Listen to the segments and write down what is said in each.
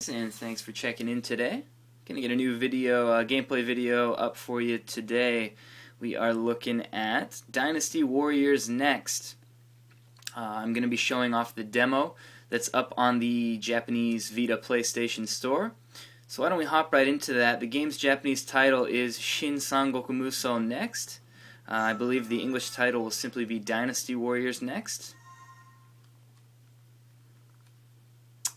And thanks for checking in today. Gonna get a new video, gameplay video up for you today. We are looking at Dynasty Warriors NEXT. I'm gonna be showing off the demo that's up on the Japanese Vita PlayStation Store. So why don't we hop right into that. The game's Japanese title is Shin Sangoku Musou NEXT. I believe the English title will simply be Dynasty Warriors NEXT.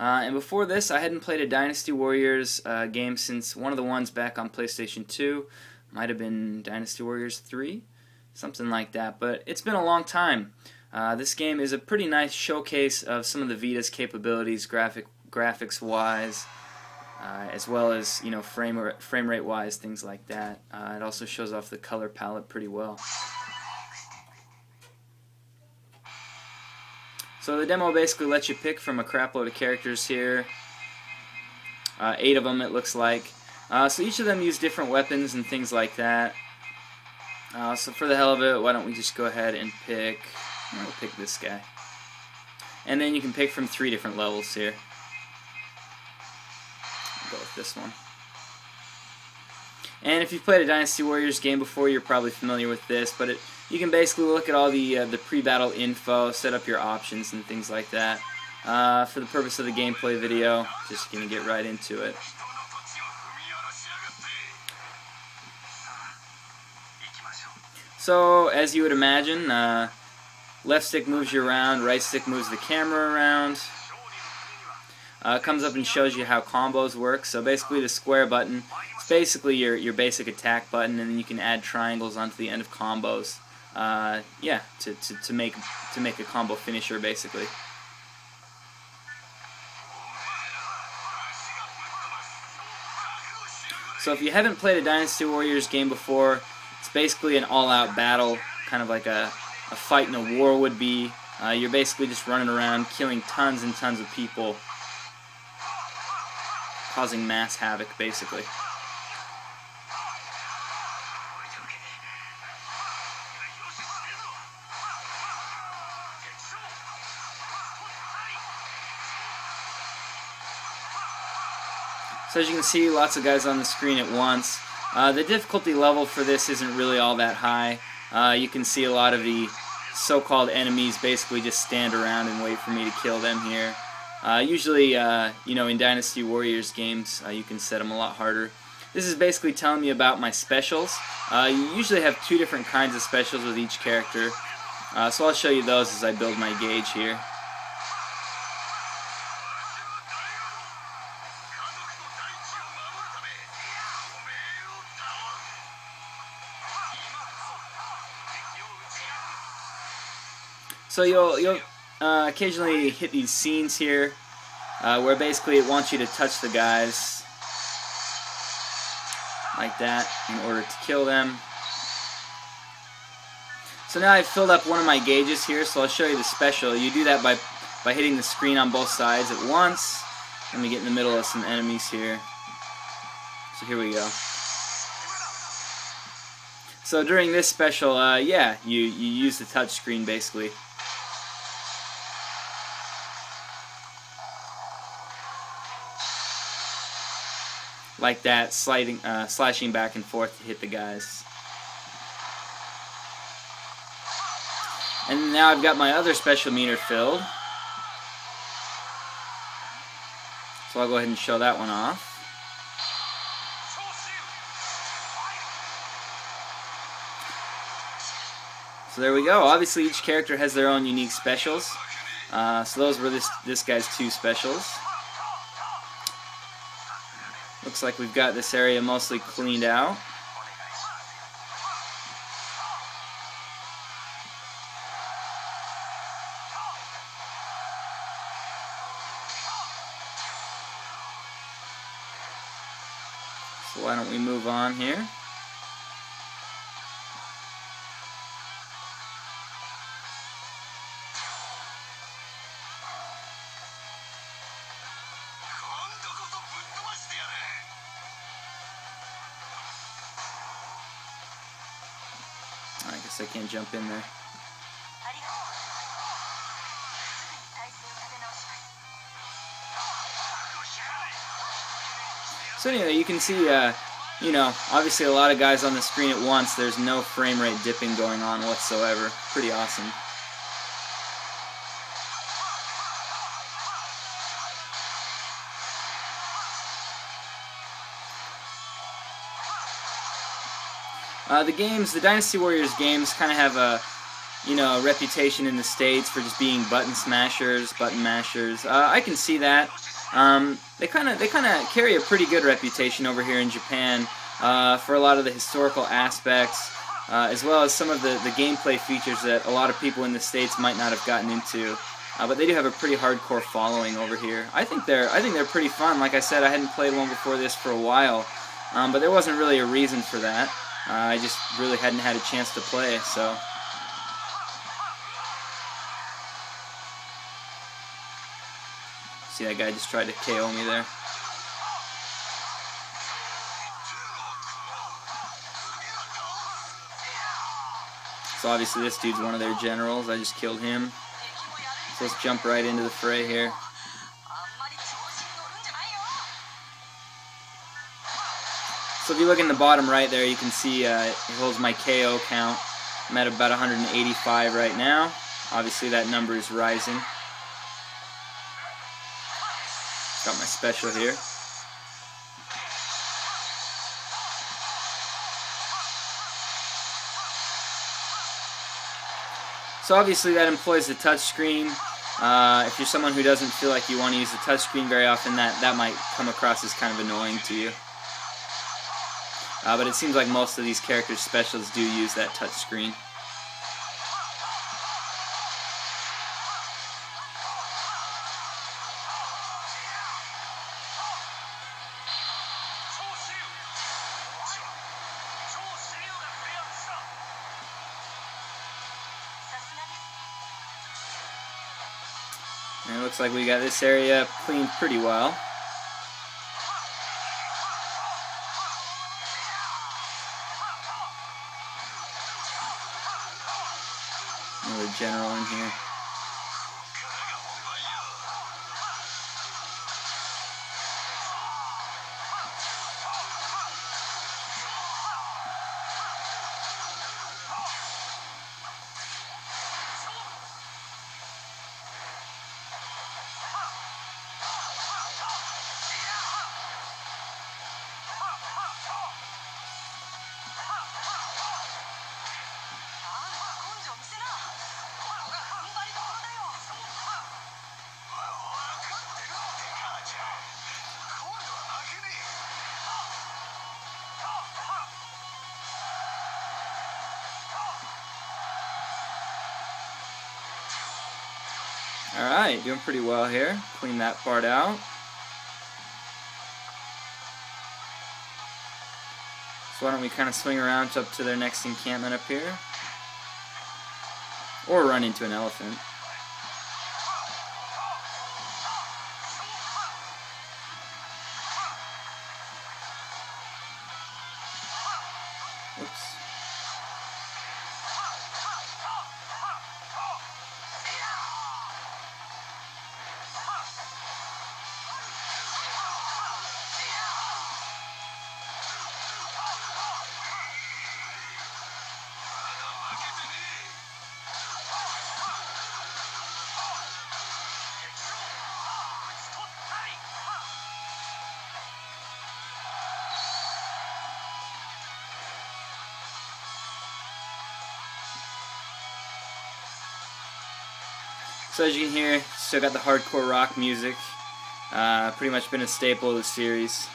And before this, I hadn't played a Dynasty Warriors game since one of the ones back on PlayStation 2. Might have been Dynasty Warriors 3, something like that. But it's been a long time. This game is a pretty nice showcase of some of the Vita's capabilities, graphics-wise, as well as frame rate-wise, things like that. It also shows off the color palette pretty well. So the demo basically lets you pick from a crap load of characters here. 8 of them it looks like. So each of them use different weapons and things like that. So for the hell of it, why don't we just go ahead and pick... We'll pick this guy. And then you can pick from 3 different levels here. I'll go with this one. And if you've played a Dynasty Warriors game before, you're probably familiar with this, but you can basically look at all the pre-battle info, set up your options and things like that. For the purpose of the gameplay video, just going to get right into it. So, as you would imagine, left stick moves you around, right stick moves the camera around. It comes up and shows you how combos work. So basically the square button is basically your basic attack button, and then you can add triangles onto the end of combos. Yeah, to make a combo finisher basically. So if you haven't played a Dynasty Warriors game before, it's basically an all-out battle, kind of like a fight in a war would be. You're basically just running around killing tons and tons of people, causing mass havoc basically. So as you can see, lots of guys on the screen at once. The difficulty level for this isn't really all that high. You can see a lot of the so-called enemies basically just stand around and wait for me to kill them here. Usually, in Dynasty Warriors games, you can set them a lot harder. This is basically telling me about my specials. You usually have 2 different kinds of specials with each character. So I'll show you those as I build my gauge here. So you'll occasionally hit these scenes here where basically it wants you to touch the guys like that in order to kill them. So now I've filled up one of my gauges here, so I'll show you the special. You do that by hitting the screen on both sides at once. Let me get in the middle of some enemies here. So here we go. So during this special, yeah, you use the touch screen basically. Like that, slashing back and forth to hit the guys. And now I've got my other special meter filled. So I'll go ahead and show that one off. So there we go. Obviously each character has their own unique specials. So those were this guy's 2 specials. Looks like we've got this area mostly cleaned out. So why don't we move on here? I guess I can't jump in there. So anyway, you can see, you know, obviously a lot of guys on the screen at once. There's no frame rate dipping going on whatsoever. Pretty awesome. The Dynasty Warriors games kind of have a, you know, a reputation in the States for just being button smashers, button mashers. I can see that. They kind of carry a pretty good reputation over here in Japan for a lot of the historical aspects, as well as some of the gameplay features that a lot of people in the States might not have gotten into. But they do have a pretty hardcore following over here. I think they're pretty fun. Like I said, I hadn't played one before this for a while, but there wasn't really a reason for that. I just really hadn't had a chance to play, so. See, that guy just tried to KO me there. So obviously this dude's one of their generals. I just killed him. So let's jump right into the fray here. So if you look in the bottom right there, you can see it holds my KO count. I'm at about 185 right now. Obviously that number is rising. Got my special here. So obviously that employs the touch screen. If you're someone who doesn't feel like you want to use the touch screen very often, that might come across as kind of annoying to you. But it seems like most of these characters' specials do use that touch screen. And it looks like we got this area cleaned pretty well. Another general in here. Alright, doing pretty well here. Clean that part out. So why don't we kind of swing around up to their next encampment up here. Or run into an elephant. Oops. So as you can hear, still got the hardcore rock music. Pretty much been a staple of the series.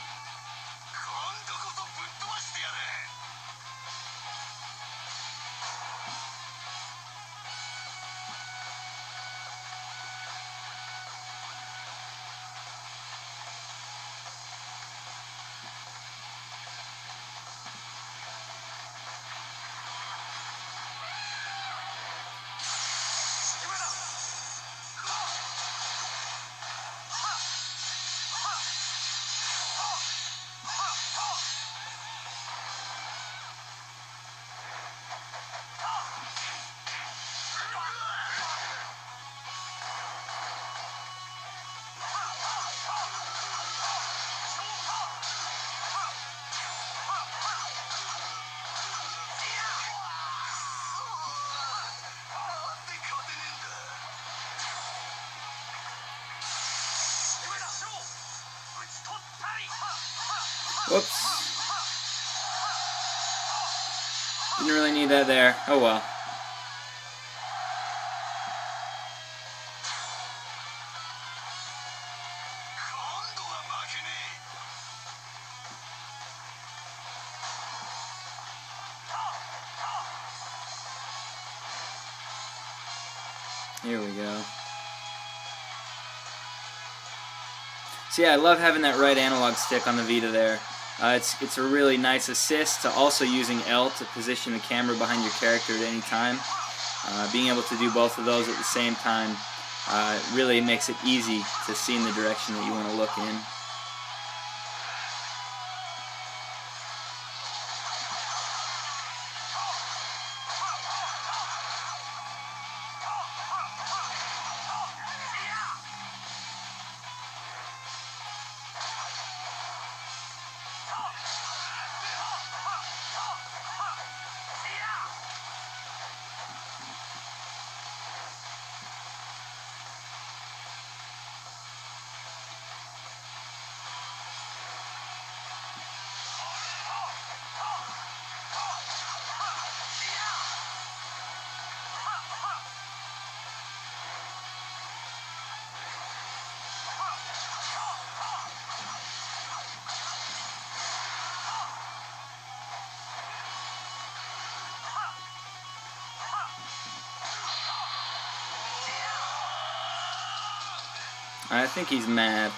Whoops. Didn't really need that there. Oh well. Here we go. So yeah, I love having that right analog stick on the Vita there. It's a really nice assist to also using L to position the camera behind your character at any time. Being able to do both of those at the same time really makes it easy to see in the direction that you want to look in. I think he's mad.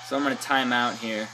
So I'm going to time out here.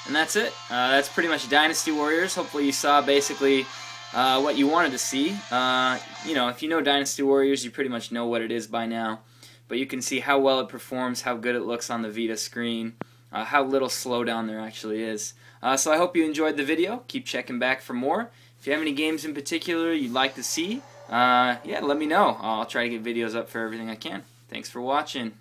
And that's it. That's pretty much Dynasty Warriors. Hopefully you saw basically what you wanted to see. You know, if you know Dynasty Warriors, you pretty much know what it is by now. But you can see how well it performs, how good it looks on the Vita screen, how little slowdown there actually is. So I hope you enjoyed the video. Keep checking back for more. If you have any games in particular you'd like to see, yeah, let me know. I'll try to get videos up for everything I can. Thanks for watching.